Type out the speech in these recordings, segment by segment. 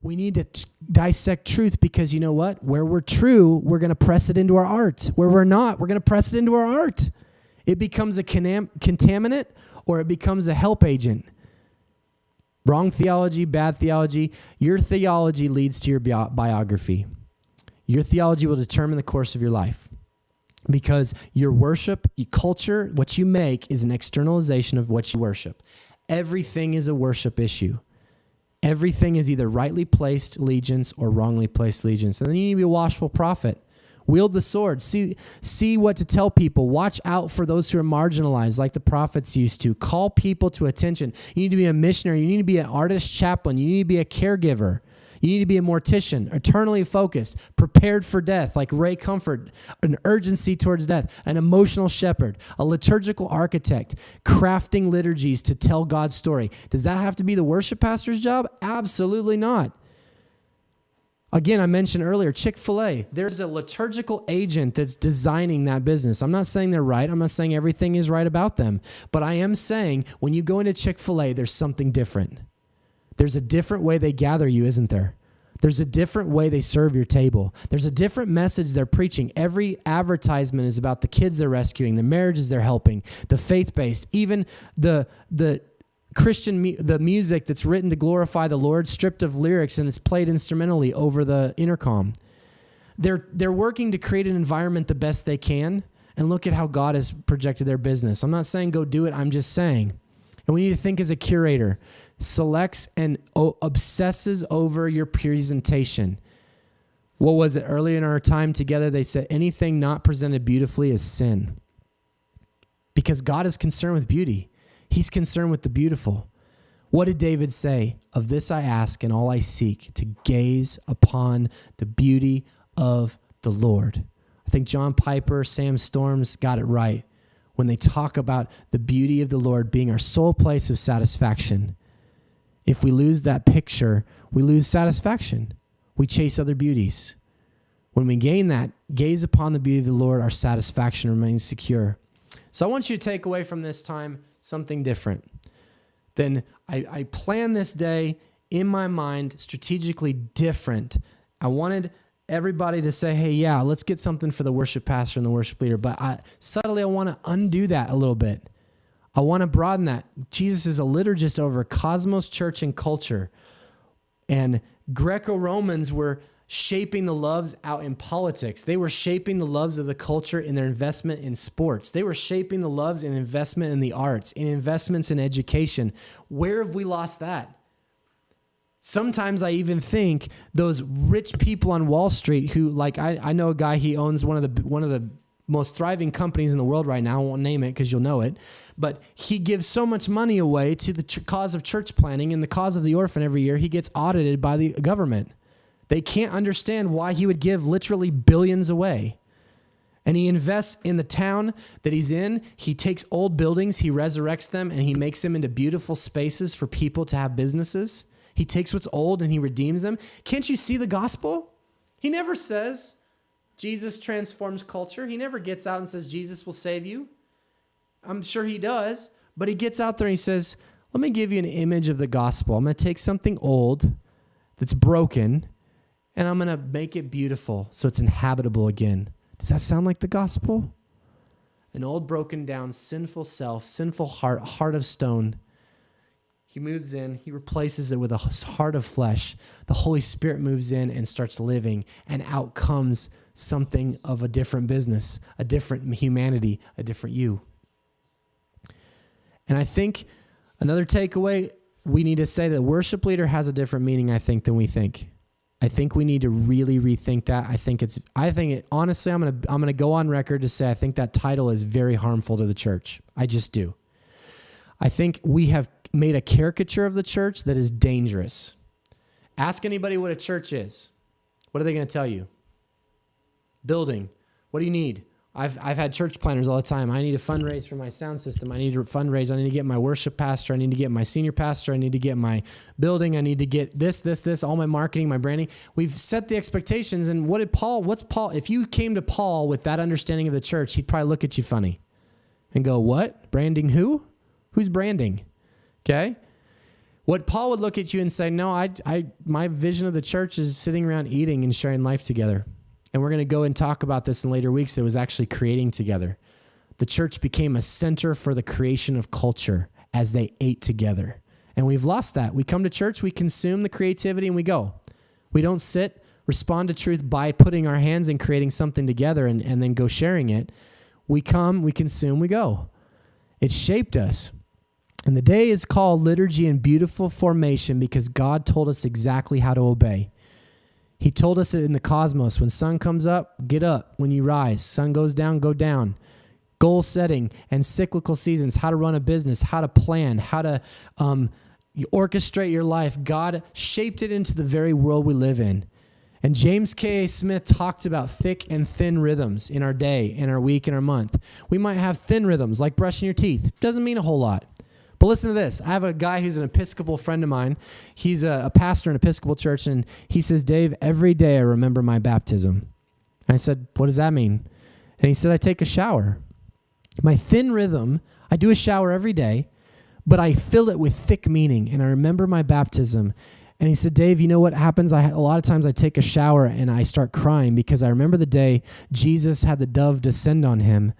We need to dissect truth because you know what? Where we're true, we're going to press it into our art. Where we're not, we're going to press it into our art. It becomes a contaminant or it becomes a help agent. Wrong theology, bad theology. Your theology leads to your biography. Your theology will determine the course of your life because your worship, your culture, what you make is an externalization of what you worship. Everything is a worship issue. Everything is either rightly placed allegiance or wrongly placed allegiance. And then you need to be a watchful prophet. Wield the sword. See what to tell people. Watch out for those who are marginalized like the prophets used to. Call people to attention. You need to be a missionary. You need to be an artist chaplain. You need to be a caregiver. You need to be a mortician, eternally focused, prepared for death, like Ray Comfort, an urgency towards death, an emotional shepherd, a liturgical architect, crafting liturgies to tell God's story. Does that have to be the worship pastor's job? Absolutely not. Again, I mentioned earlier, Chick-fil-A. There's a liturgical agent that's designing that business. I'm not saying they're right. I'm not saying everything is right about them. But I am saying when you go into Chick-fil-A, there's something different. There's a different way they gather you, isn't there? There's a different way they serve your table. There's a different message they're preaching. Every advertisement is about the kids they're rescuing, the marriages they're helping, the faith-based, even the Christian, the music that's written to glorify the Lord, stripped of lyrics, and it's played instrumentally over the intercom. They're working to create an environment the best they can, and look at how God has projected their business. I'm not saying go do it. I'm just saying. And we need to think as a curator, selects and obsesses over your presentation. What was it? Earlier in our time together, they said anything not presented beautifully is sin. Because God is concerned with beauty. He's concerned with the beautiful. What did David say? Of this I ask and all I seek, to gaze upon the beauty of the Lord. I think John Piper, Sam Storms got it right when they talk about the beauty of the Lord being our sole place of satisfaction. If we lose that picture, we lose satisfaction. We chase other beauties. When we gain that, gaze upon the beauty of the Lord, our satisfaction remains secure. So I want you to take away from this time something different. Then I planned this day in my mind strategically different. I wanted everybody to say, hey, yeah, let's get something for the worship pastor and the worship leader. But I want to undo that a little bit. I want to broaden that. Jesus is a liturgist over cosmos, church, and culture. And Greco-Romans were shaping the loves out in politics. They were shaping the loves of the culture in their investment in sports. They were shaping the loves in investment in the arts, in investments in education. Where have we lost that? Sometimes I even think those rich people on Wall Street who, like, I know a guy, he owns one of the most thriving companies in the world right now. I won't name it because you'll know it. But he gives so much money away to the cause of church planting and the cause of the orphan every year. He gets audited by the government. They can't understand why he would give literally billions away. And he invests in the town that he's in. He takes old buildings, he resurrects them, and he makes them into beautiful spaces for people to have businesses. He takes what's old and he redeems them. Can't you see the gospel? He never says Jesus transforms culture. He never gets out and says Jesus will save you. I'm sure he does, but he gets out there and he says, let me give you an image of the gospel. I'm going to take something old that's broken and I'm going to make it beautiful so it's inhabitable again. Does that sound like the gospel? An old, broken down, sinful self, sinful heart of stone. He moves in, he replaces it with a heart of flesh. The Holy Spirit moves in and starts living, and out comes something of a different business, a different humanity, a different you. And I think another takeaway, we need to say that worship leader has a different meaning, I think, than we think. I think we need to really rethink that. Honestly, I'm going to go on record to say I think that title is very harmful to the church. I just do. I think we have made a caricature of the church that is dangerous. Ask anybody what a church is. What are they going to tell you? Building. What do you need? I've had church planners all the time. I need to fundraise for my sound system. I need to fundraise. I need to get my worship pastor. I need to get my senior pastor. I need to get my building. I need to get this, all my marketing, my branding. We've set the expectations. And what's Paul? If you came to Paul with that understanding of the church, he'd probably look at you funny and go, what? Branding who? Who's branding? Okay? What Paul would look at you and say, no, my vision of the church is sitting around eating and sharing life together. And we're going to go and talk about this in later weeks. It was actually creating together. The church became a center for the creation of culture as they ate together. And we've lost that. We come to church, we consume the creativity, and we go. We don't sit, respond to truth by putting our hands and creating something together and then go sharing it. We come, we consume, we go. It shaped us. And the day is called liturgy and beautiful formation because God told us exactly how to obey. He told us it in the cosmos. When sun comes up, get up. When you rise, sun goes down, go down. Goal setting and cyclical seasons, how to run a business, how to plan, how to you orchestrate your life. God shaped it into the very world we live in. And James K.A. Smith talked about thick and thin rhythms in our day, in our week, in our month. We might have thin rhythms like brushing your teeth. Doesn't mean a whole lot. But listen to this. I have a guy who's an Episcopal friend of mine. He's a pastor in an Episcopal church, and he says, Dave, every day I remember my baptism. And I said, what does that mean? And he said, I take a shower. My thin rhythm, I do a shower every day, but I fill it with thick meaning, and I remember my baptism. And he said, Dave, you know what happens? A lot of times I take a shower and I start crying because I remember the day Jesus had the dove descend on him.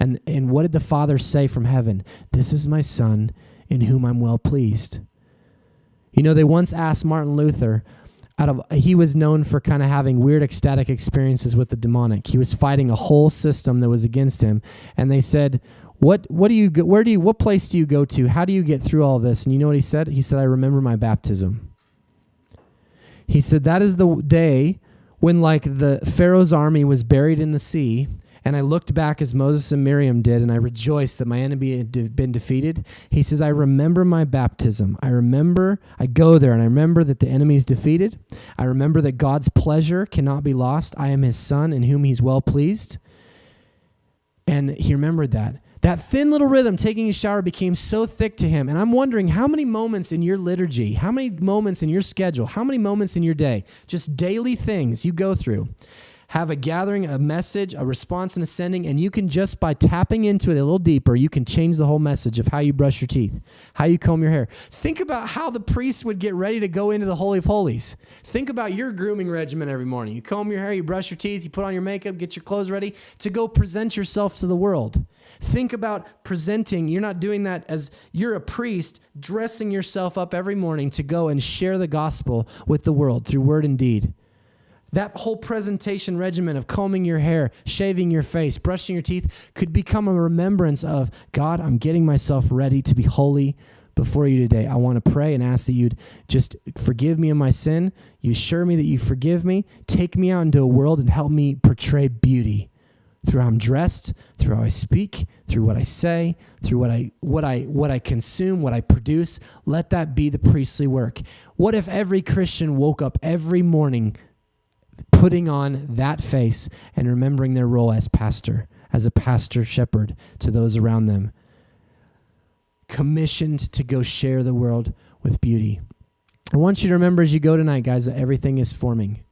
And what did the Father say from heaven? This is my Son in whom I'm well pleased. You know, they once asked Martin Luther, he was known for kind of having weird ecstatic experiences with the demonic. He was fighting a whole system that was against him. And they said, what place do you go to? How do you get through all this? And you know what he said? He said, I remember my baptism. He said, that is the day when like the Pharaoh's army was buried in the sea. And I looked back as Moses and Miriam did, and I rejoiced that my enemy had been defeated. He says, I remember my baptism. I go there, and I remember that the enemy is defeated. I remember that God's pleasure cannot be lost. I am his Son in whom he's well pleased. And he remembered that. That thin little rhythm, taking a shower, became so thick to him. And I'm wondering how many moments in your liturgy, how many moments in your schedule, how many moments in your day, just daily things you go through, have a gathering, a message, a response, and a sending, and you can just by tapping into it a little deeper, you can change the whole message of how you brush your teeth, how you comb your hair. Think about how the priest would get ready to go into the Holy of Holies. Think about your grooming regimen every morning. You comb your hair, you brush your teeth, you put on your makeup, get your clothes ready to go present yourself to the world. Think about presenting. You're not doing that as you're a priest, dressing yourself up every morning to go and share the gospel with the world through word and deed. That whole presentation regimen of combing your hair, shaving your face, brushing your teeth could become a remembrance of, God, I'm getting myself ready to be holy before you today. I want to pray and ask that you'd just forgive me of my sin. You assure me that you forgive me. Take me out into a world and help me portray beauty through how I'm dressed, through how I speak, through what I say, through what I consume, what I produce. Let that be the priestly work. What if every Christian woke up every morning putting on that face and remembering their role as pastor, as a pastor shepherd to those around them, commissioned to go share the world with beauty? I want you to remember as you go tonight, guys, that everything is forming.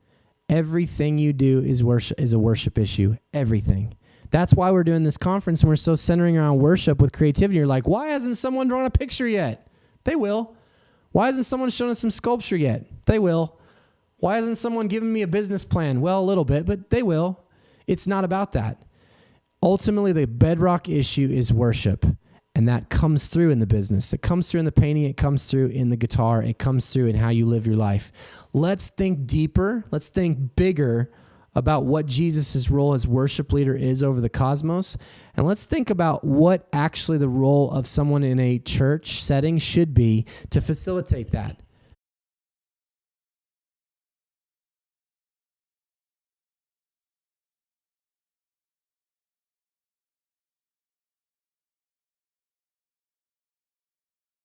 Everything you do is a worship issue. Everything. That's why we're doing this conference and we're so centering around worship with creativity. You're like, why hasn't someone drawn a picture yet? They will. Why hasn't someone shown us some sculpture yet? They will. Why hasn't someone given me a business plan? Well, a little bit, but they will. It's not about that. Ultimately, the bedrock issue is worship, and that comes through in the business. It comes through in the painting. It comes through in the guitar. It comes through in how you live your life. Let's think deeper. Let's think bigger about what Jesus' role as worship leader is over the cosmos, and let's think about what actually the role of someone in a church setting should be to facilitate that.